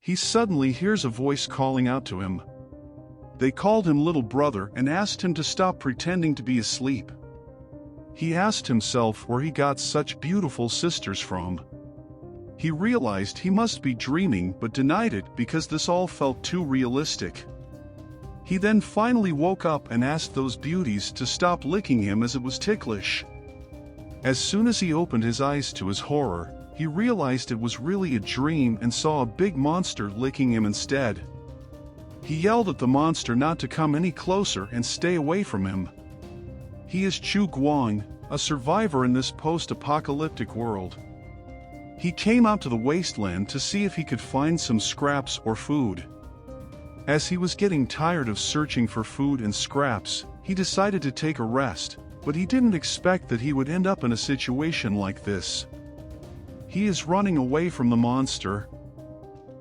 he suddenly hears a voice calling out to him. They called him little brother and asked him to stop pretending to be asleep. He asked himself where he got such beautiful sisters from. He realized he must be dreaming but denied it because this all felt too realistic. He then finally woke up and asked those beauties to stop licking him as it was ticklish. As soon as he opened his eyes to his horror, he realized it was really a dream and saw a big monster licking him instead. He yelled at the monster not to come any closer and stay away from him. He is Chu Guang, a survivor in this post-apocalyptic world. He came out to the wasteland to see if he could find some scraps or food. As he was getting tired of searching for food and scraps, he decided to take a rest, but he didn't expect that he would end up in a situation like this. He is running away from the monster.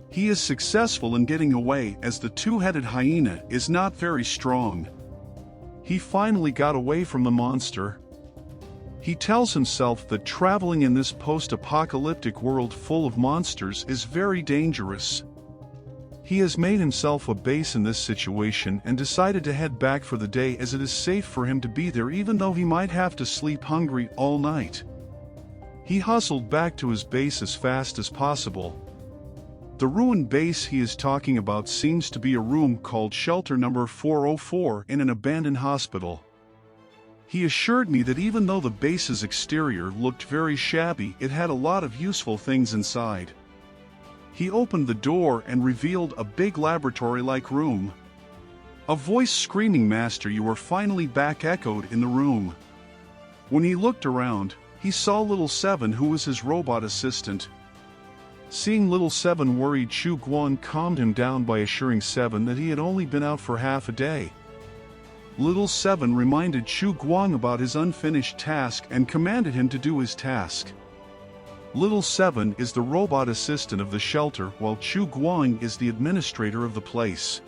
He is successful in getting away as the two-headed hyena is not very strong. He finally got away from the monster. He tells himself that traveling in this post-apocalyptic world full of monsters is very dangerous. He has made himself a base in this situation and decided to head back for the day as it is safe for him to be there even though he might have to sleep hungry all night. He hustled back to his base as fast as possible. The ruined base he is talking about seems to be a room called Shelter Number 404 in an abandoned hospital. He assured me that even though the base's exterior looked very shabby, it had a lot of useful things inside. He opened the door and revealed a big laboratory-like room. A voice screaming, "Master, you are finally back," echoed in the room. When he looked around, he saw Little Seven, who was his robot assistant. Seeing Little Seven worried, Chu Guang calmed him down by assuring Seven that he had only been out for half a day. Little Seven reminded Chu Guang about his unfinished task and commanded him to do his task. Little Seven is the robot assistant of the shelter, while Chu Guang is the administrator of the place.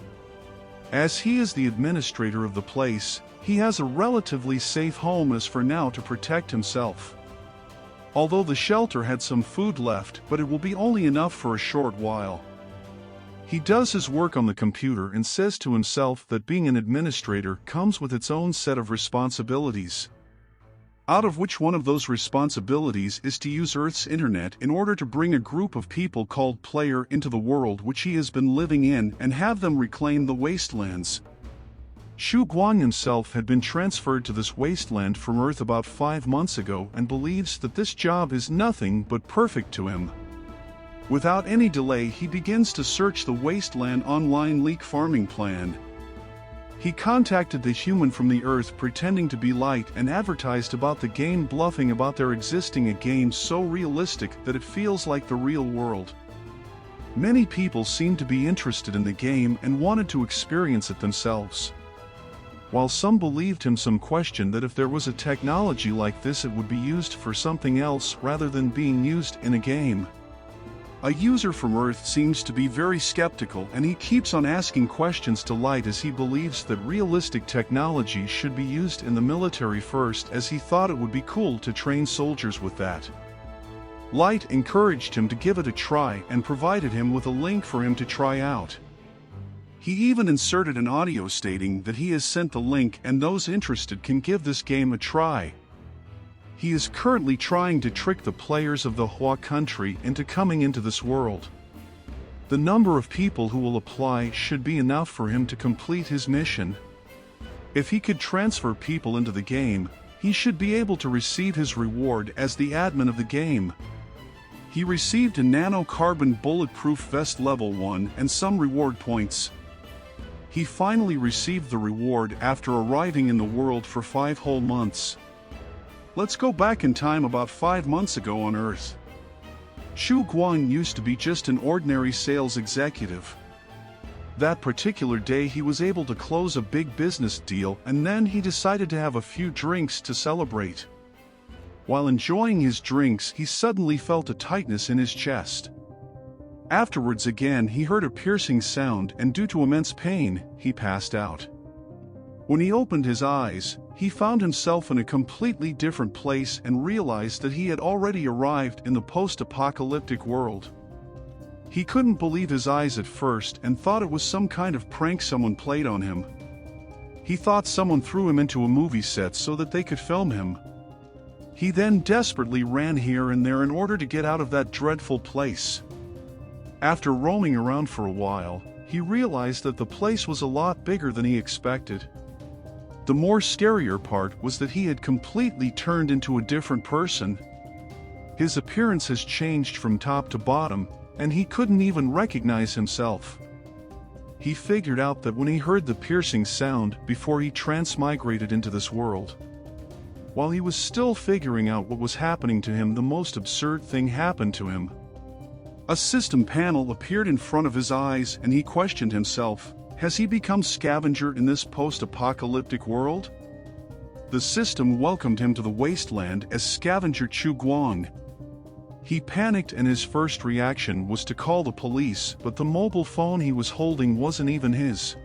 As he is the administrator of the place, he has a relatively safe home as for now to protect himself. Although the shelter had some food left, but it will be only enough for a short while. He does his work on the computer and says to himself that being an administrator comes with its own set of responsibilities. Out of which one of those responsibilities is to use Earth's internet in order to bring a group of people called Player into the world which he has been living in and have them reclaim the wastelands. Chu Guang himself had been transferred to this wasteland from Earth about 5 months ago and believes that this job is nothing but perfect to him. Without any delay, he begins to search the Wasteland Online leak farming plan. He contacted the human from the Earth pretending to be Light and advertised about the game, bluffing about there existing a game so realistic that it feels like the real world. Many people seemed to be interested in the game and wanted to experience it themselves. While some believed him, some questioned that if there was a technology like this it would be used for something else rather than being used in a game. A user from Earth seems to be very skeptical and he keeps on asking questions to Light as he believes that realistic technology should be used in the military first, as he thought it would be cool to train soldiers with that. Light encouraged him to give it a try and provided him with a link for him to try out. He even inserted an audio stating that he has sent the link and those interested can give this game a try. He is currently trying to trick the players of the Hua country into coming into this world. The number of people who will apply should be enough for him to complete his mission. If he could transfer people into the game, he should be able to receive his reward as the admin of the game. He received a nanocarbon bulletproof vest level 1 and some reward points. He finally received the reward after arriving in the world for 5 whole months. Let's go back in time about 5 months ago on Earth. Chu Guang used to be just an ordinary sales executive. That particular day he was able to close a big business deal and then he decided to have a few drinks to celebrate. While enjoying his drinks, he suddenly felt a tightness in his chest. Afterwards again he heard a piercing sound and due to immense pain, he passed out. When he opened his eyes, he found himself in a completely different place and realized that he had already arrived in the post-apocalyptic world. He couldn't believe his eyes at first and thought it was some kind of prank someone played on him. He thought someone threw him into a movie set so that they could film him. He then desperately ran here and there in order to get out of that dreadful place. After roaming around for a while, he realized that the place was a lot bigger than he expected. The more scarier part was that he had completely turned into a different person. His appearance has changed from top to bottom, and he couldn't even recognize himself. He figured out that when he heard the piercing sound before he transmigrated into this world. While he was still figuring out what was happening to him, the most absurd thing happened to him. A system panel appeared in front of his eyes and he questioned himself, has he become scavenger in this post-apocalyptic world? The system welcomed him to the wasteland as scavenger Chu Guang. He panicked and his first reaction was to call the police, but the mobile phone he was holding wasn't even his.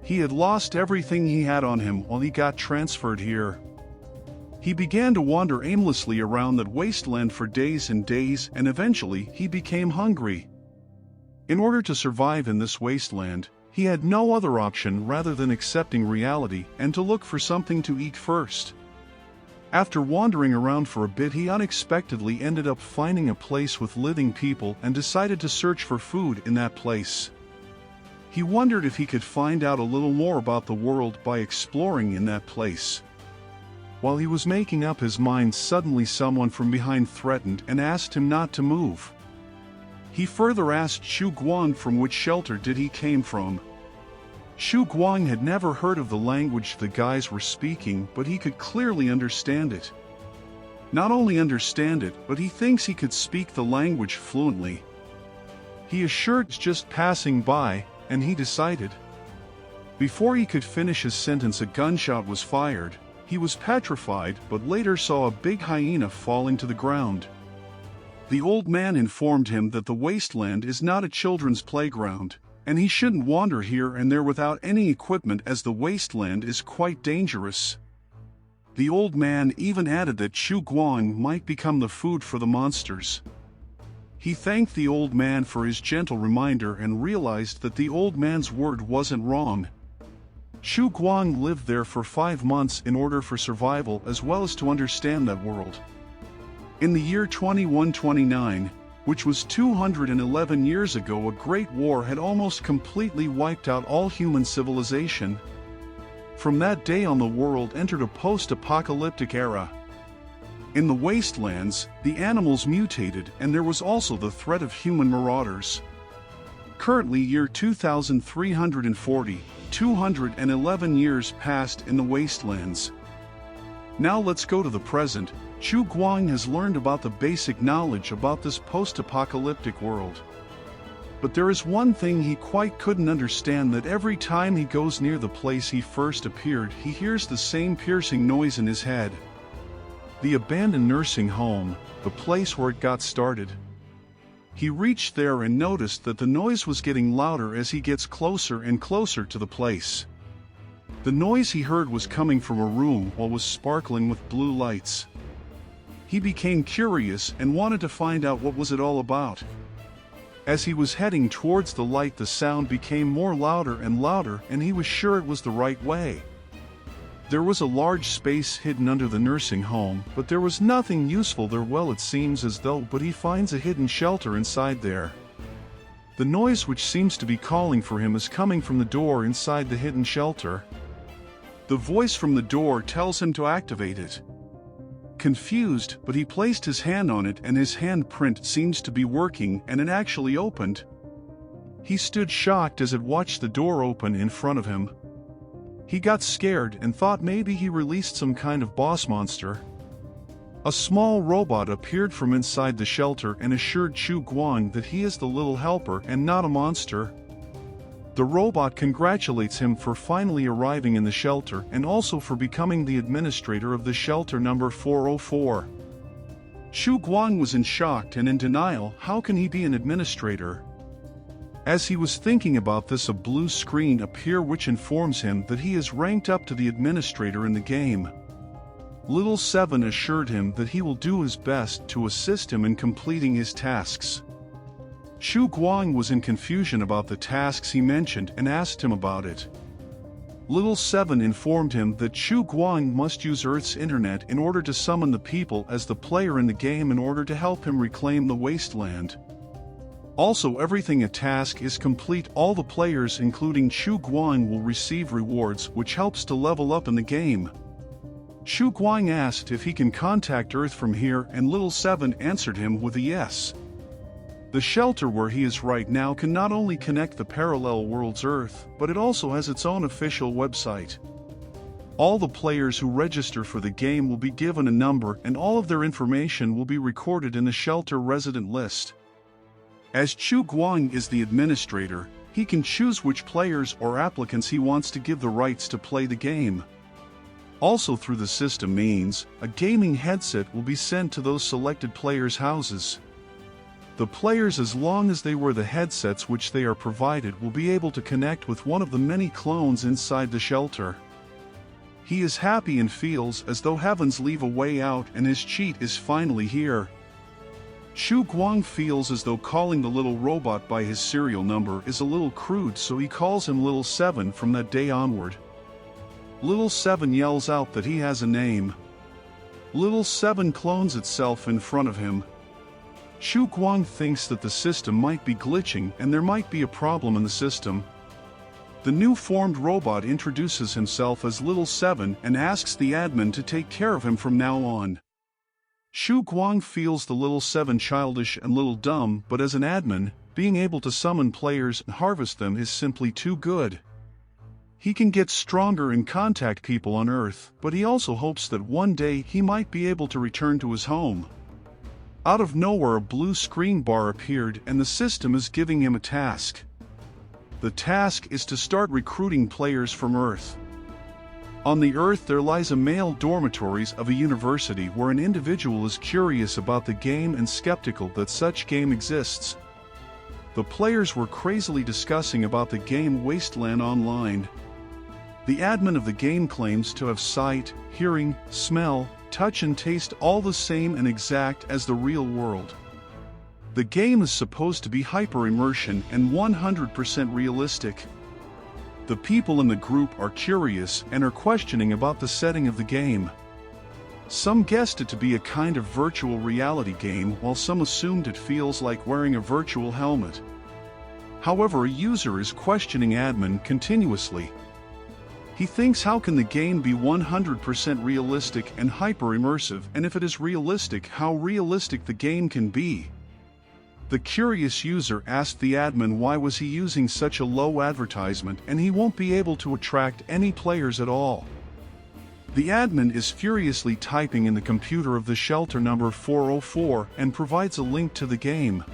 He had lost everything he had on him while he got transferred here. He began to wander aimlessly around that wasteland for days and days, and eventually he became hungry. In order to survive in this wasteland, he had no other option rather than accepting reality and to look for something to eat first. After wandering around for a bit, he unexpectedly ended up finding a place with living people and decided to search for food in that place. He wondered if he could find out a little more about the world by exploring in that place. While he was making up his mind, suddenly someone from behind threatened and asked him not to move. He further asked Chu Guang from which shelter did he came from. Chu Guang had never heard of the language the guys were speaking, but he could clearly understand it. Not only understand it, but he thinks he could speak the language fluently. He assured it's just passing by, and he decided. Before he could finish his sentence, a gunshot was fired. He was petrified, but later saw a big hyena falling to the ground. The old man informed him that the wasteland is not a children's playground, and he shouldn't wander here and there without any equipment as the wasteland is quite dangerous. The old man even added that Chu Guang might become the food for the monsters. He thanked the old man for his gentle reminder and realized that the old man's word wasn't wrong. Chu Guang lived there for 5 months in order for survival as well as to understand that world. In the year 2129, which was 211 years ago, a great war had almost completely wiped out all human civilization. From that day on, the world entered a post-apocalyptic era. In the wastelands, the animals mutated and there was also the threat of human marauders. Currently, year 2340, 211 years passed in the wastelands. Now let's go to the present. Chu Guang has learned about the basic knowledge about this post-apocalyptic world. But there is one thing he quite couldn't understand, that every time he goes near the place he first appeared, he hears the same piercing noise in his head. The abandoned nursing home, the place where it got started. He reached there and noticed that the noise was getting louder as he gets closer and closer to the place. The noise he heard was coming from a room that was sparkling with blue lights. He became curious and wanted to find out what was it all about. As he was heading towards the light, the sound became more louder and louder, and he was sure it was the right way. There was a large space hidden under the nursing home, but there was nothing useful there. Well, it seems as though, but he finds a hidden shelter inside there. The noise which seems to be calling for him is coming from the door inside the hidden shelter. The voice from the door tells him to activate it. Confused, but he placed his hand on it and his handprint seems to be working and it actually opened. He stood shocked as it watched the door open in front of him. He got scared and thought maybe he released some kind of boss monster. A small robot appeared from inside the shelter and assured Chu Guang that he is the little helper and not a monster. The robot congratulates him for finally arriving in the shelter and also for becoming the administrator of the shelter number 404. Chu Guang was in shock and in denial. How can he be an administrator? As he was thinking about this, a blue screen appears which informs him that he is ranked up to the administrator in the game. Little Seven assured him that he will do his best to assist him in completing his tasks. Chu Guang was in confusion about the tasks he mentioned and asked him about it. Little Seven informed him that Chu Guang must use Earth's internet in order to summon the people as the player in the game in order to help him reclaim the Wasteland. Also, everything a task is complete, all the players including Chu Guang will receive rewards which helps to level up in the game. Chu Guang asked if he can contact Earth from here, and Little Seven answered him with a yes. The shelter where he is right now can not only connect the parallel world's Earth, but it also has its own official website. All the players who register for the game will be given a number, and all of their information will be recorded in the shelter resident list. As Chu Guang is the administrator, he can choose which players or applicants he wants to give the rights to play the game. Also through the system means, a gaming headset will be sent to those selected players' houses. The players, as long as they wear the headsets which they are provided, will be able to connect with one of the many clones inside the shelter. He is happy and feels as though heavens leave a way out and his cheat is finally here. Chu Guang feels as though calling the little robot by his serial number is a little crude, so he calls him Little Seven from that day onward. Little Seven yells out that he has a name. Little Seven clones itself in front of him. Chu Guang thinks that the system might be glitching and there might be a problem in the system. The new formed robot introduces himself as Little Seven and asks the admin to take care of him from now on. Chu Guang feels the Little Seven childish and little dumb, but as an admin, being able to summon players and harvest them is simply too good. He can get stronger and contact people on Earth, but he also hopes that one day he might be able to return to his home. Out of nowhere, a blue screen bar appeared and the system is giving him a task. The task is to start recruiting players from Earth. On the Earth there lies a male dormitories of a university where an individual is curious about the game and skeptical that such game exists. The players were crazily discussing about the game Wasteland Online. The admin of the game claims to have sight, hearing, smell, touch and taste all the same and exact as the real world. The game is supposed to be hyper-immersion and 100% realistic. The people in the group are curious and are questioning about the setting of the game. Some guessed it to be a kind of virtual reality game, while some assumed it feels like wearing a virtual helmet. However, a user is questioning admin continuously. He thinks, how can the game be 100% realistic and hyper-immersive, and if it is realistic, how realistic the game can be? The curious user asked the admin why was he using such a low advertisement and he won't be able to attract any players at all. The admin is furiously typing in the computer of the shelter number 404 and provides a link to the game.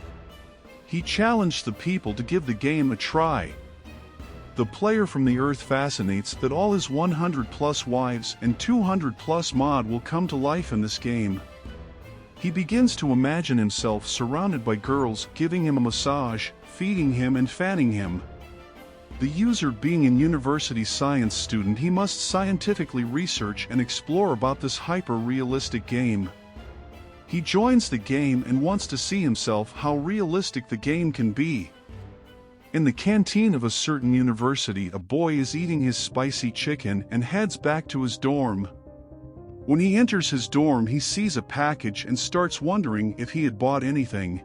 He challenged the people to give the game a try. The player from the Earth fascinates that all his 100+ wives and 200+ mod will come to life in this game. He begins to imagine himself surrounded by girls giving him a massage, feeding him and fanning him. The user being a university science student, he must scientifically research and explore about this hyper-realistic game. He joins the game and wants to see himself how realistic the game can be. In the canteen of a certain university, a boy is eating his spicy chicken and heads back to his dorm. When he enters his dorm, he sees a package and starts wondering if he had bought anything.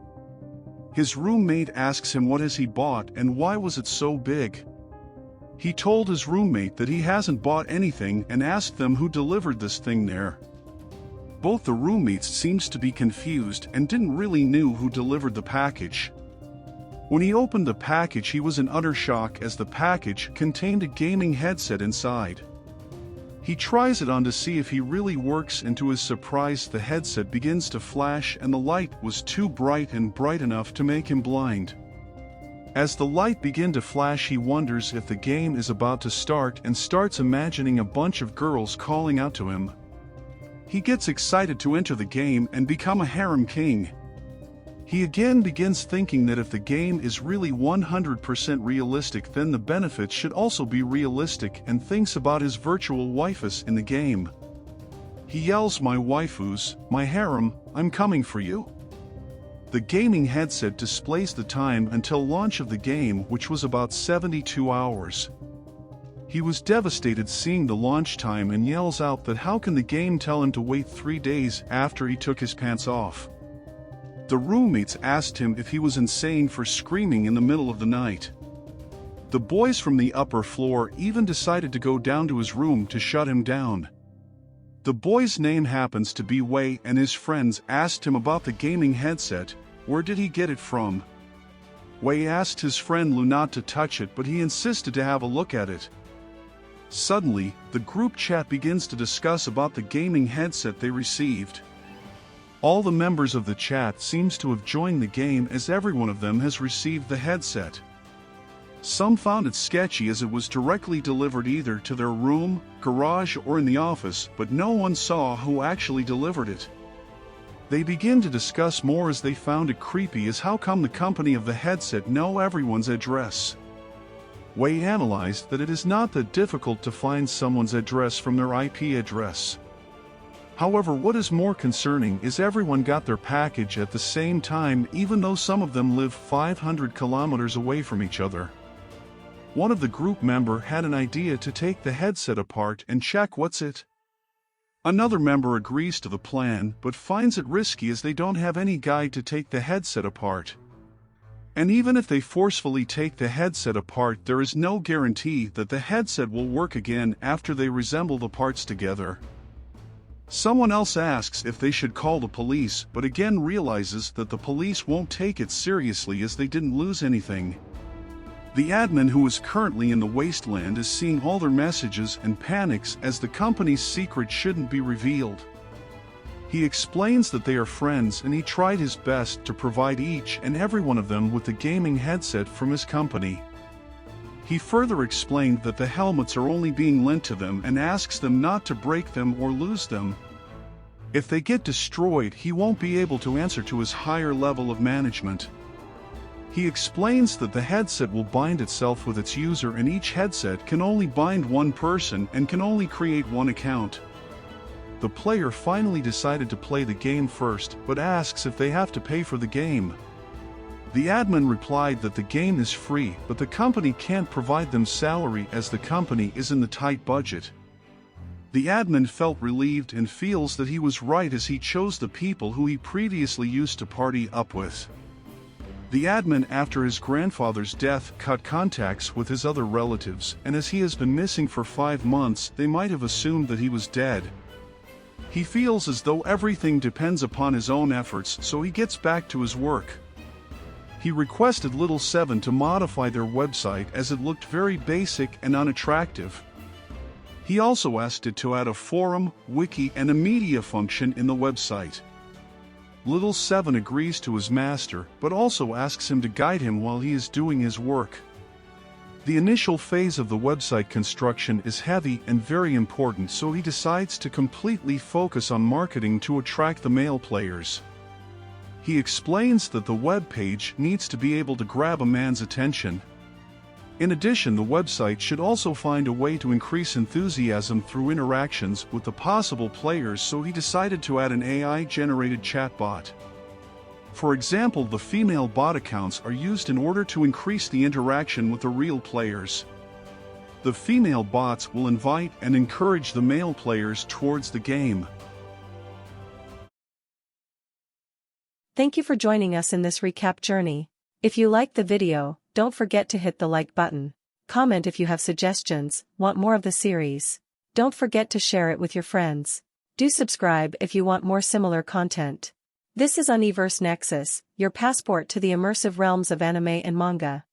His roommate asks him what has he bought and why was it so big. He told his roommate that he hasn't bought anything and asked them who delivered this thing there. Both the roommates seems to be confused and didn't really know who delivered the package. When he opened the package, he was in utter shock as the package contained a gaming headset inside. He tries it on to see if he really works, and to his surprise the headset begins to flash and the light was too bright and bright enough to make him blind. As the light begins to flash, he wonders if the game is about to start and starts imagining a bunch of girls calling out to him. He gets excited to enter the game and become a harem king. He again begins thinking that if the game is really 100% realistic, then the benefits should also be realistic, and thinks about his virtual waifus in the game. He yells, "My waifus, my harem, I'm coming for you." The The gaming headset displays the time until launch of the game, which was about 72 hours. He was devastated seeing the launch time and yells out that how can the game tell him to wait 3 days after he took his pants off. The roommates asked him if he was insane for screaming in the middle of the night. The boys from the upper floor even decided to go down to his room to shut him down. The boy's name happens to be Wei, and his friends asked him about the gaming headset. Where did he get it from? Wei asked his friend Lu not to touch it, but he insisted to have a look at it. Suddenly, the group chat begins to discuss about the gaming headset they received. All the members of the chat seems to have joined the game as every one of them has received the headset. Some found it sketchy as it was directly delivered either to their room, garage, or in the office, but no one saw who actually delivered it. They begin to discuss more as they found it creepy as how come the company of the headset know everyone's address. Wei analyzed that it is not that difficult to find someone's address from their IP address. However, what is more concerning is everyone got their package at the same time, even though some of them live 500 kilometers away from each other. One of the group member had an idea to take the headset apart and check what's it. Another member agrees to the plan but finds it risky as they don't have any guide to take the headset apart. And even if they forcefully take the headset apart, there is no guarantee that the headset will work again after they reassemble the parts together. Someone else asks if they should call the police, but again realizes that the police won't take it seriously as they didn't lose anything. The admin, who is currently in the Wasteland, is seeing all their messages and panics as the company's secret shouldn't be revealed. He explains that they are friends and he tried his best to provide each and every one of them with the gaming headset from his company. He further explained that the helmets are only being lent to them and asks them not to break them or lose them. If they get destroyed, he won't be able to answer to his higher level of management. He explains that the headset will bind itself with its user and each headset can only bind one person and can only create one account. The player finally decided to play the game first, but asks if they have to pay for the game. The admin replied that the game is free, but the company can't provide them salary as the company is in the tight budget. The admin felt relieved and feels that he was right as he chose the people who he previously used to party up with. The admin, after his grandfather's death, cut contacts with his other relatives, and as he has been missing for 5 months, they might have assumed that he was dead. He feels as though everything depends upon his own efforts, so he gets back to his work. He requested Little 7 to modify their website as it looked very basic and unattractive. He also asked it to add a forum, wiki, and a media function in the website. Little 7 agrees to his master, but also asks him to guide him while he is doing his work. The initial phase of the website construction is heavy and very important, so he decides to completely focus on marketing to attract the male players. He explains that the web page needs to be able to grab a man's attention. In addition, the website should also find a way to increase enthusiasm through interactions with the possible players, so he decided to add an AI-generated chatbot. For example, the female bot accounts are used in order to increase the interaction with the real players. The female bots will invite and encourage the male players towards the game. Thank you for joining us in this recap journey. If you liked the video, don't forget to hit the like button. Comment if you have suggestions, want more of the series. Don't forget to share it with your friends. Do subscribe if you want more similar content. This is Aniversenexus, your passport to the immersive realms of anime and manga.